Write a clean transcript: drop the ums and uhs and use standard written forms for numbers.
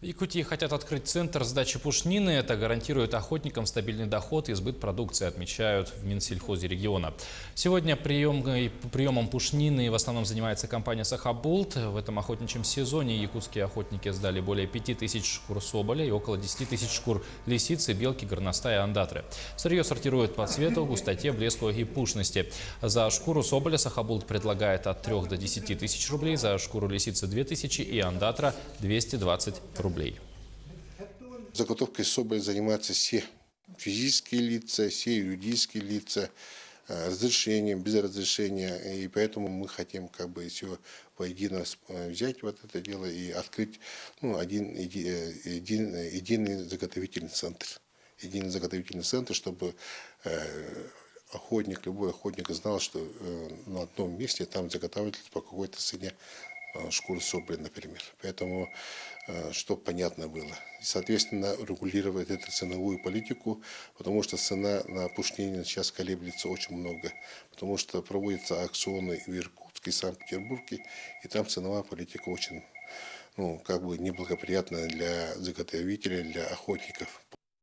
В Якутии хотят открыть центр сдачи пушнины. Это гарантирует охотникам стабильный доход и сбыт продукции, отмечают в Минсельхозе региона. Сегодня приемом пушнины в основном занимается компания «Сахабулт». В этом охотничьем сезоне якутские охотники сдали более 5000 шкур соболя и около 10 000 шкур лисицы, белки, горностая и андатры. Сырье сортируют по цвету, густоте, блеску и пушности. За шкуру соболя «Сахабулт» предлагает от 3 до 10 000 рублей, за шкуру лисицы 2000 и андатра 220 рублей. Заготовкой соболя занимаются все физические лица, все юридические лица, разрешением, без разрешения. И поэтому мы хотим все воедино взять вот это дело и открыть единый заготовительный центр. Единый заготовительный центр, чтобы любой охотник знал, что на одном месте там заготавливается по какой-то цене шкуры соболя, например. Поэтому, чтобы понятно было. И, соответственно, регулировать эту ценовую политику, потому что цена на пушнину сейчас колеблется очень много. Потому что проводятся аукционы в Иркутске и Санкт-Петербурге, и там ценовая политика очень неблагоприятная для заготовителей, для охотников.